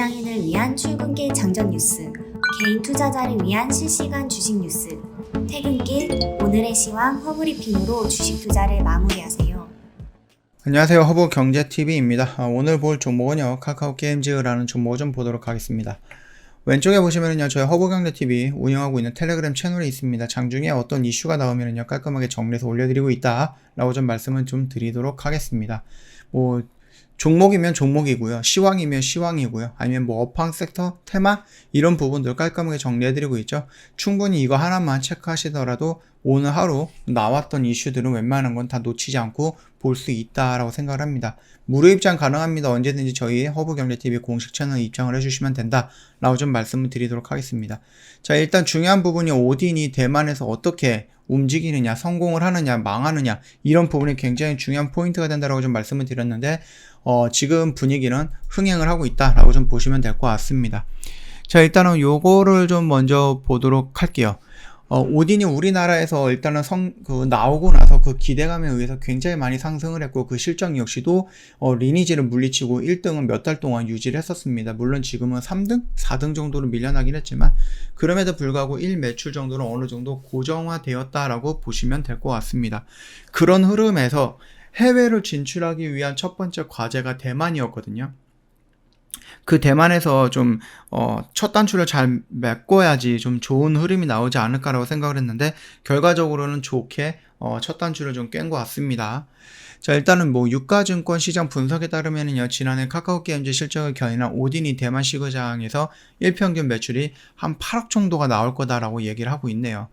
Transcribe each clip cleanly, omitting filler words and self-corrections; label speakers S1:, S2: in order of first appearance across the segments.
S1: 직장인을 위한 출근길 장전 뉴스, 개인 투자자를 위한 실시간 주식 뉴스, 퇴근길 오늘의 시황 허브리핑으로 주식 투자를 마무리하세요.
S2: 안녕하세요. 허브경제TV입니다. 오늘 볼 종목은요, 카카오게임즈라는 종목을 좀 보도록 하겠습니다. 왼쪽에 보시면은요, 저희 허브경제TV 운영하고 있는 텔레그램 채널이 있습니다. 장중에 어떤 이슈가 나오면은요, 깔끔하게 정리해서 올려드리고 있다 라고 좀 말씀을 좀 드리도록 하겠습니다. 종목이면 종목이고요, 시황이면 시황이고요, 아니면 업황 섹터, 테마 이런 부분들 깔끔하게 정리해드리고 있죠. 충분히 이거 하나만 체크하시더라도 오늘 하루 나왔던 이슈들은 웬만한 건 다 놓치지 않고 볼 수 있다라고 생각을 합니다. 무료 입장 가능합니다. 언제든지 저희 허브경제TV 공식 채널에 입장을 해주시면 된다 라고 좀 말씀을 드리도록 하겠습니다. 자, 일단 중요한 부분이 오딘이 대만에서 어떻게 움직이느냐, 성공을 하느냐, 망하느냐 이런 부분이 굉장히 중요한 포인트가 된다라고 좀 말씀을 드렸는데 지금 분위기는 흥행을 하고 있다라고 좀 보시면 될 것 같습니다. 자, 일단은 요거를 좀 먼저 보도록 할게요. 오딘이 우리나라에서 일단은 나오고 나서 그 기대감에 의해서 굉장히 많이 상승을 했고, 그 실적 역시도 리니지를 물리치고 1등은 몇 달 동안 유지를 했었습니다. 물론 지금은 3등? 4등 정도로 밀려나긴 했지만, 그럼에도 불구하고 1 매출 정도는 어느 정도 고정화되었다라고 보시면 될 것 같습니다. 그런 흐름에서 해외를 진출하기 위한 첫 번째 과제가 대만이었거든요. 그 대만에서 좀 첫 단추를 잘 메꿔야지 좀 좋은 흐름이 나오지 않을까라고 생각을 했는데, 결과적으로는 좋게 첫 단추를 좀 깬 것 같습니다. 자, 일단은 유가증권 시장 분석에 따르면요, 지난해 카카오게임즈 실적을 견인한 오딘이 대만 시거장에서 일평균 매출이 한 8억 정도가 나올 거다라고 얘기를 하고 있네요.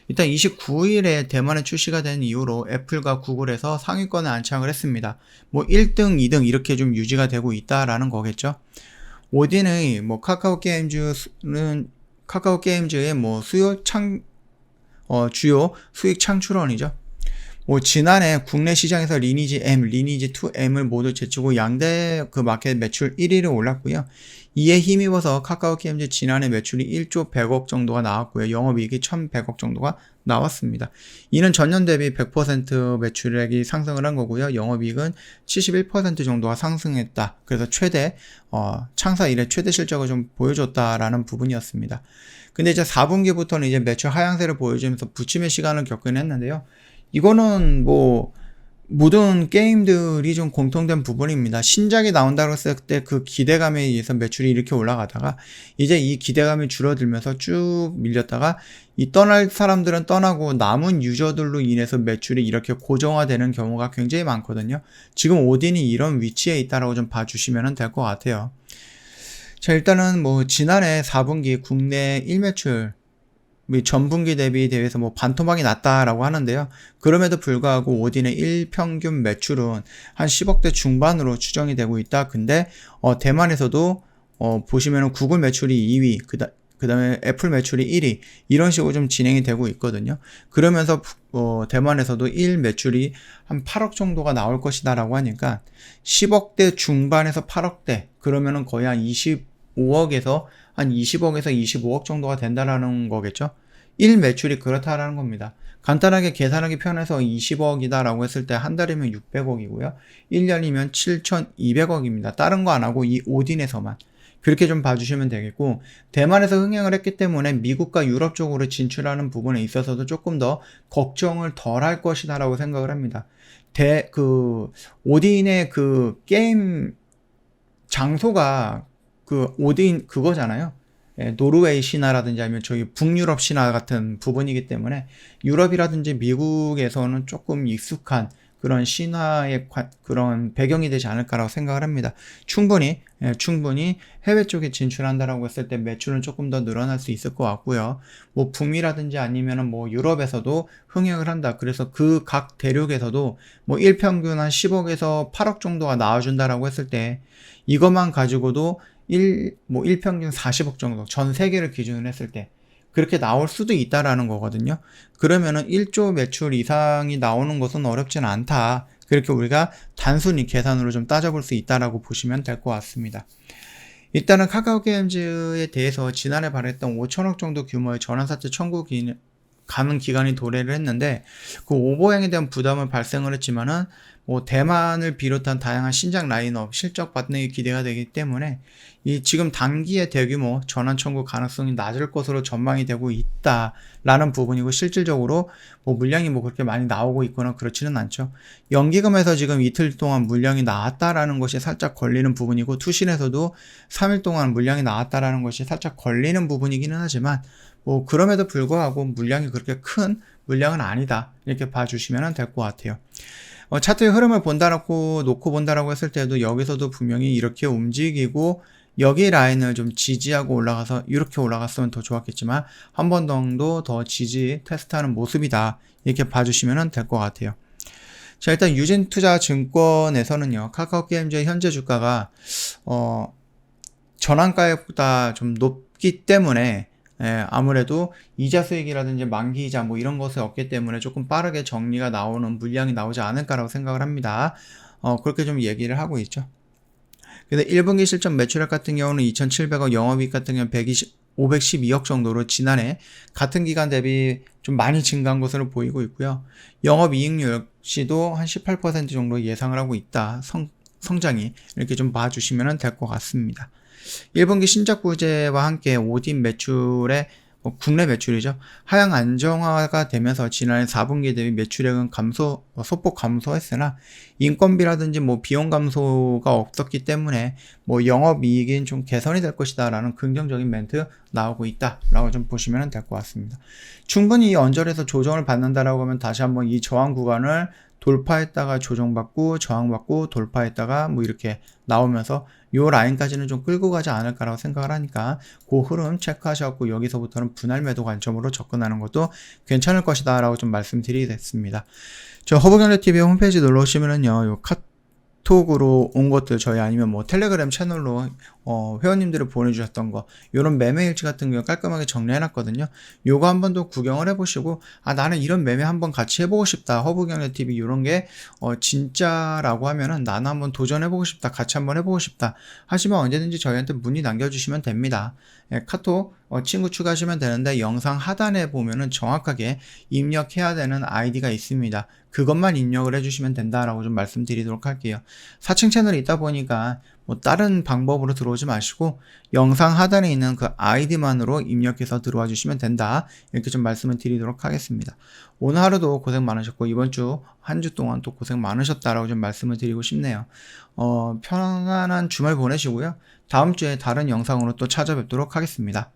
S2: 일단 29일에 대만에 출시가 된 이후로 애플과 구글에서 상위권에 안착을 했습니다. 1등, 2등 이렇게 좀 유지가 되고 있다라는 거겠죠. 오딘의 카카오게임즈의 주요 수익 창출원이죠. 지난해 국내 시장에서 리니지 M, 리니지 2M을 모두 제치고 양대 그 마켓 매출 1위를 올랐고요. 이에 힘입어서 카카오게임즈 지난해 매출이 1조 100억 정도가 나왔고요. 영업이익이 1100억 정도가 나왔습니다. 이는 전년 대비 100% 매출액이 상승을 한 거고요. 영업이익은 71% 정도가 상승했다. 그래서 창사 이래 최대 실적을 좀 보여줬다라는 부분이었습니다. 근데 이제 4분기부터는 이제 매출 하향세를 보여주면서 부침의 시간을 겪긴 했는데요. 이거는 모든 게임들이 좀 공통된 부분입니다. 신작이 나온다고 했을 때 그 기대감에 의해서 매출이 이렇게 올라가다가 이제 이 기대감이 줄어들면서 쭉 밀렸다가 이 떠날 사람들은 떠나고 남은 유저들로 인해서 매출이 이렇게 고정화되는 경우가 굉장히 많거든요. 지금 오딘이 이런 위치에 있다라고 좀 봐주시면 될 것 같아요. 자, 일단은 지난해 4분기 국내 1매출 전분기 대비해서 반토막이 났다라고 하는데요. 그럼에도 불구하고 오딘의 1평균 매출은 한 10억대 중반으로 추정이 되고 있다. 근데 대만에서도 보시면은 구글 매출이 2위, 그 다음에 애플 매출이 1위 이런 식으로 좀 진행이 되고 있거든요. 그러면서 대만에서도 1 매출이 한 8억 정도가 나올 것이다 라고 하니까 10억대 중반에서 8억대 그러면은 거의 한 25억에서 한 20억에서 25억 정도가 된다라는 거겠죠. 1 매출이 그렇다라는 겁니다. 간단하게 계산하기 편해서 20억이다 라고 했을 때 한 달이면 600억이고요. 1년이면 7,200억입니다. 다른 거 안 하고 이 오딘에서만. 그렇게 좀 봐주시면 되겠고, 대만에서 흥행을 했기 때문에 미국과 유럽 쪽으로 진출하는 부분에 있어서도 조금 더 걱정을 덜 할 것이다 라고 생각을 합니다. 오딘의 그 게임 장소가 오딘 그거잖아요. 노르웨이 신화라든지 아니면 저희 북유럽 신화 같은 부분이기 때문에 유럽이라든지 미국에서는 조금 익숙한 그런 신화의 그런 배경이 되지 않을까라고 생각을 합니다. 충분히 해외 쪽에 진출한다라고 했을 때 매출은 조금 더 늘어날 수 있을 것 같고요. 북미라든지 아니면은 유럽에서도 흥행을 한다. 그래서 그 각 대륙에서도 일평균 한 10억에서 8억 정도가 나와준다라고 했을 때 이것만 가지고도 일평균 40억 정도, 전 세계를 기준으로 했을 때, 그렇게 나올 수도 있다라는 거거든요. 그러면은 1조 매출 이상이 나오는 것은 어렵지는 않다. 그렇게 우리가 단순히 계산으로 좀 따져볼 수 있다라고 보시면 될 것 같습니다. 일단은 카카오게임즈에 대해서 지난해 발행했던 5천억 정도 규모의 전환사채 청구 가는 기간이 도래를 했는데, 그 오버행에 대한 부담을 발생을 했지만은 뭐 대만을 비롯한 다양한 신작 라인업 실적 반등이 기대가 되기 때문에 이 지금 단기의 대규모 전환 청구 가능성이 낮을 것으로 전망이 되고 있다라는 부분이고, 실질적으로 뭐 물량이 뭐 그렇게 많이 나오고 있거나 그렇지는 않죠. 연기금에서 지금 이틀 동안 물량이 나왔다라는 것이 살짝 걸리는 부분이고, 투신에서도 3일 동안 물량이 나왔다라는 것이 살짝 걸리는 부분이기는 하지만, 뭐 그럼에도 불구하고 물량이 그렇게 큰 물량은 아니다, 이렇게 봐주시면 될 것 같아요. 차트의 흐름을 본다라고 놓고 본다라고 했을 때도 여기서도 분명히 이렇게 움직이고 여기 라인을 좀 지지하고 올라가서 이렇게 올라갔으면 더 좋았겠지만 한 번 정도 더 지지 테스트하는 모습이다, 이렇게 봐주시면 될 것 같아요. 자, 일단 유진투자증권에서는요, 카카오게임즈의 현재 주가가 전환가액보다 좀 높기 때문에 아무래도 이자 수익이라든지 만기 이자 뭐 이런 것을 얻기 때문에 조금 빠르게 정리가 나오는 물량이 나오지 않을까라고 생각을 합니다. 그렇게 좀 얘기를 하고 있죠. 근데 1분기 실적 매출액 같은 경우는 2,700억, 영업이익 같은 경우는 512억 정도로 지난해 같은 기간 대비 좀 많이 증가한 것으로 보이고 있고요. 영업이익률 역시도 한 18% 정도 예상을 하고 있다. 성장이, 이렇게 좀 봐주시면 될 것 같습니다. 1분기 신작 부재와 함께 오딘 매출의 국내 매출이죠, 하향 안정화가 되면서 지난해 4분기 대비 매출액은 소폭 감소했으나 인건비라든지 뭐 비용 감소가 없었기 때문에 뭐 영업이익인 좀 개선이 될 것이다 라는 긍정적인 멘트 나오고 있다 라고 좀 보시면 될 것 같습니다. 충분히 이 언저리에서 조정을 받는다라고 하면 다시 한번 이 저항 구간을 돌파했다가 조정받고 저항받고 돌파했다가 뭐 이렇게 나오면서 요 라인까지는 좀 끌고 가지 않을까라고 생각을 하니까 그 흐름 체크하셔갖고 여기서부터는 분할 매도 관점으로 접근하는 것도 괜찮을 것이다 라고 좀 말씀드리겠습니다. 저 허브경제TV 홈페이지 놀러 오시면은요, 요 카톡으로 온 것들, 저희 아니면 뭐 텔레그램 채널로 회원님들이 보내주셨던 거, 요런 매매 일지 같은 경우 깔끔하게 정리해놨거든요. 요거 한번 더 구경을 해보시고, 나는 이런 매매 한번 같이 해보고 싶다, 허브경제TV 요런 게 진짜라고 하면은 나는 한번 도전해보고 싶다, 같이 한번 해보고 싶다 하시면 언제든지 저희한테 문의 남겨주시면 됩니다. 카톡 친구 추가하시면 되는데, 영상 하단에 보면은 정확하게 입력해야 되는 아이디가 있습니다. 그것만 입력을 해주시면 된다라고 좀 말씀드리도록 할게요. 4층 채널이 있다 보니까 뭐 다른 방법으로 들어오지 마시고 영상 하단에 있는 그 아이디만으로 입력해서 들어와 주시면 된다, 이렇게 좀 말씀을 드리도록 하겠습니다. 오늘 하루도 고생 많으셨고 이번 주 한 주 동안 또 고생 많으셨다라고 좀 말씀을 드리고 싶네요. 편안한 주말 보내시고요, 다음 주에 다른 영상으로 또 찾아뵙도록 하겠습니다.